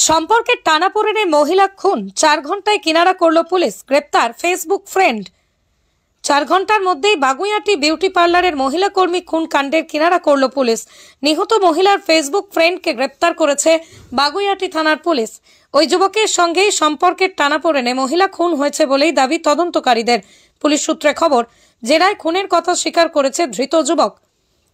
সম্পর্কের টানাপোড়েনে মহিলা খুন, 4 ঘন্টায় কিনারা করল পুলিশ। গ্রেপ্তার ফেসবুক ফ্রেন্ড। 4 ঘন্টার মধ্যেই বাগুইআটি বিউটি পার্লারের মহিলা কর্মী খুন কাণ্ডের কিনারা করল পুলিশ। নিহত মহিলার ফেসবুক ফ্রেন্ডকে গ্রেপ্তার করেছে বাগুইআটি থানার পুলিশ। ওই যুবকের সঙ্গেই সম্পর্কের টানাপোড়েনে মহিলা খুন হয়েছে বলেই দাবি তদন্তকারীদের। পুলিশ সূত্রে খবর, জেরায় খুনের কথা স্বীকার করেছে ধৃত যুবক।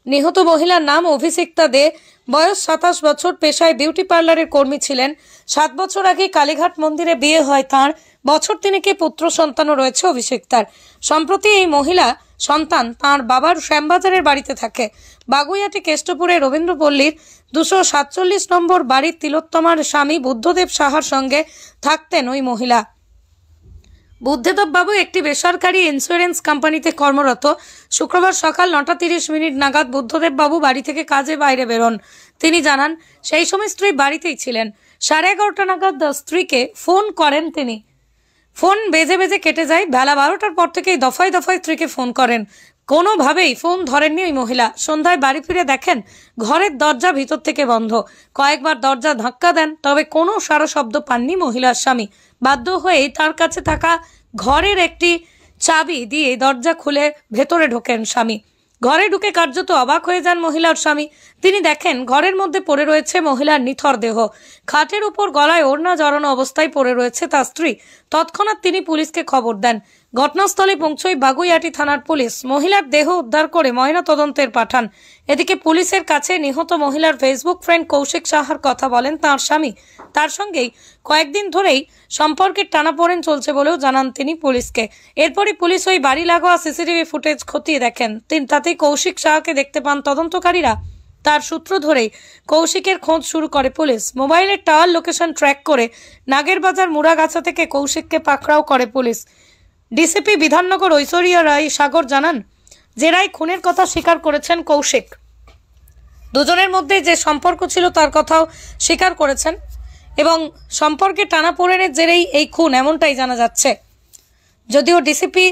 নিহত মহিলার নাম অভিষিক্তা দে, বয়স 27 বছর, পেশায় বিউটি পার্লারের কর্মী ছিলেন। 7 বছর আগে কালীঘাট মন্দিরে বিয়ে হয় তাঁর। বছর তিনেকে পুত্র সন্তানও রয়েছে অভিষিক্তার। সম্প্রতি এই মহিলা সন্তান তাঁর বাবার শ্যামবাজারের বাড়িতে থাকে। বাগুইআটি কেষ্টপুরে রবীন্দ্রপল্লীর 247 নম্বর বাড়ির তিলোত্তমার স্বামী বুদ্ধদেব সাহার সঙ্গে থাকতেন ওই মহিলা। বুদ্ধদেব বাবু একটি বেসরকারি ইন্স্যুরেন্স কোম্পানিতে কর্মরত। শুক্রবার সকাল 9:30 নাগাদ বুদ্ধদেব বাবু বাড়ি থেকে কাজে বাইরে বেরোন। তিনি জানান, সেই সময় স্ত্রী বাড়িতেই ছিলেন। 11:30 নাগাদ স্ত্রীকে ফোন করেন তিনি। ফোন বেজে বেজে কেটে যায়। বেলা 12টার পর থেকেই দফায় দফায় স্ত্রীকে ফোন করেন, কোনোভাবেই ফোন ধরেননি ওই মহিলা। সন্ধ্যায় বাড়ি ফিরে দেখেন ঘরের দরজা ভিতর থেকে বন্ধ। কয়েকবার দরজা ধাক্কা দেন, তবে কোনো সাড়া শব্দ পাননি মহিলার স্বামী। বাধ্য হয়ে তার কাছে থাকা ঘরের একটি চাবি দিয়ে দরজা খুলে ভেতরে ঢোকেন স্বামী। ঘরে ঢুকে কার্যত অবাক হয়ে যান মহিলার স্বামী। তিনি দেখেন ঘরের মধ্যে পড়ে রয়েছে মহিলার নিথর দেহ। খাটের উপর গলায় ওড়না জড়ানো অবস্থায় পড়ে রয়েছে তার স্ত্রী। তৎক্ষণাৎ তিনি পুলিশকে খবর দেন। ঘটনাস্থলে পৌঁছয় বাগুইআটি থানার পুলিশ। মহিলার দেহ উদ্ধার করে ময়না তদন্তের পাঠান। এদিকে পুলিশের কাছে নিহত মহিলার ফেসবুক ফ্রেন্ড কৌশিক সাহার কথা বলেন তাঁর স্বামী। তার সঙ্গেই কয়েকদিন ধরেই সম্পর্কের টানাপোড়েন চলছে বলেও জানান তিনি পুলিশকে। এরপরই পুলিশ ওই বাড়ি লাগোয়া সিসিটিভি ফুটেজ খতিয়ে দেখেন। তাতেই কৌশিক সাহাকে দেখতে পান তদন্তকারীরা। তার সূত্র ধরেই কৌশিকের খোঁজ শুরু করে পুলিশ। মোবাইলের টাওয়ার লোকেশন ট্র্যাক করে নাগেরবাজার মুড়াগাছা থেকে কৌশিককে পাকড়াও করে পুলিশ। ডিসিপি বিধাননগর ঐশ্বরিয়া রায় সাগর জানান, জেরায় খুনের কথা স্বীকার করেছেন কৌশিক। দুজনের মধ্যে যে সম্পর্ক ছিল তার কথাও স্বীকার করেছেন এবং সম্পর্কে টানাপোড়েনের জেরেই এই খুন, এমনটাই জানা যাচ্ছে। যদিও ডিসিপি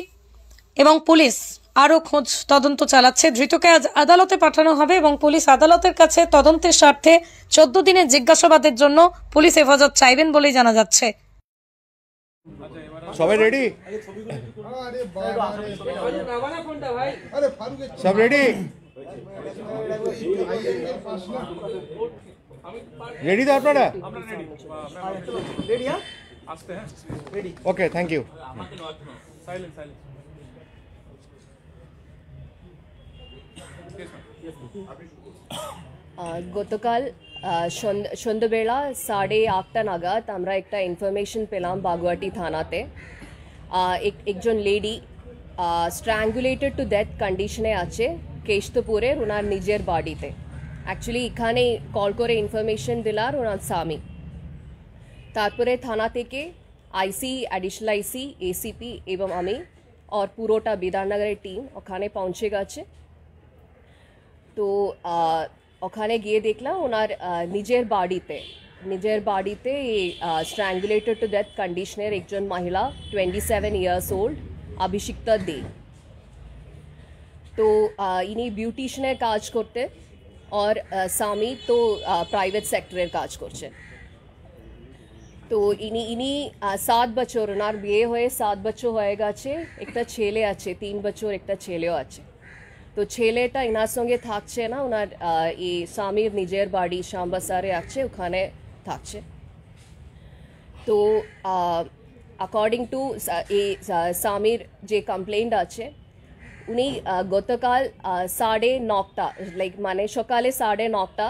এবং পুলিশ আরও খোঁজ তদন্ত চালাচ্ছে। ধৃতকে আজ আদালতে পাঠানো হবে এবং পুলিশ আদালতের কাছে তদন্তের স্বার্থে 14 দিনের জিজ্ঞাসাবাদের জন্য পুলিশ হেফাজত চাইবেন বলেই জানা যাচ্ছে। সবাই রেডি? সব রেডি? রেডি তো আপনারা? ওকে, থ্যাংক ইউ। গতকাল সন্ধ্যাবেলা 8:30 নাগাদ আমরা একটা ইনফরমেশন পেলাম বাগুইআটি থানাতে। একজন লেডি স্ট্র্যাঙ্গুলেটেড টু ডেথ কন্ডিশনে আছে কেষ্টপুরের ওনার নিজের বাড়িতে। অ্যাকচুয়ালি এখানে কল করে ইনফরমেশন দিলার ওনার স্বামী। তারপরে থানা থেকে আইসি, অ্যাডিশনাল আইসি, এসিপি এবং আমি আর পুরোটা বিধাননগরের টিম ওখানে পৌঁছে গেছে। তো ওখানে গিয়ে দেখলাম ওনার নিজের বাড়িতে স্ট্র্যাঙ্গুলেটেড টু ডেথ কন্ডিশনের একজন মহিলা 27 ইয়ার্স ওল্ড অভিষিক্তা দে। তো ইনি বিউটিশিয়ানের কাজ করতে আর স্বামী তো প্রাইভেট সেক্টরের কাজ করছে। তো ইনি 7 বছর, ওনার বিয়ে হয়ে 7 বছর হয়ে গেছে। একটা ছেলে আছে, 3 বছর একটা ছেলেও আছে। তো ছেলেটা এনার সঙ্গে থাকছে না, ওনার এই স্বামীর নিজের বাড়ি শ্যামবাজারে আছে, ওখানে থাকছে। তো অ্যাকর্ডিং টু এই স্বামীর যে কমপ্লেন্ট আছে, উনি গতকাল 9:30 মানে সকালে 9:30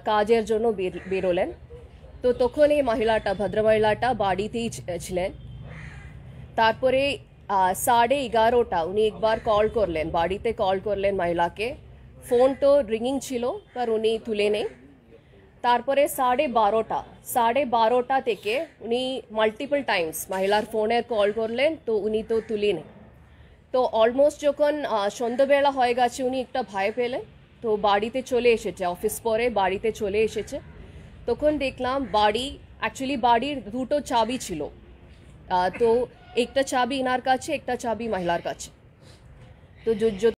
কাজের জন্য বেরোলেন। তো তখন এই ভদ্রমহিলাটা বাড়িতেই ছিলেন। তারপরে 11:30 উনি একবার বাড়িতে কল করলেন মহিলাকে। ফোন তো রিংিং ছিল, पर উনি তুলে নেই। তারপরে 12:30 থেকে উনি মাল্টিপল টাইমস মহিলার ফোনে কল করলেন, তো উনি তো তুলে নেই। তো অলমোস্ট যখন সন্ধ্যাবেলা হয়ে গেছে, উনি একটা ভয় পেলেন। তো বাড়িতে চলে এসেছে, অফিস পরে বাড়িতে চলে এসেছে। তখন দেখলাম বাড়ির দুটো চাবি ছিল। তো একটা চাবি ইনার কাছে, একটা চাবি মহিলার কাছে। তো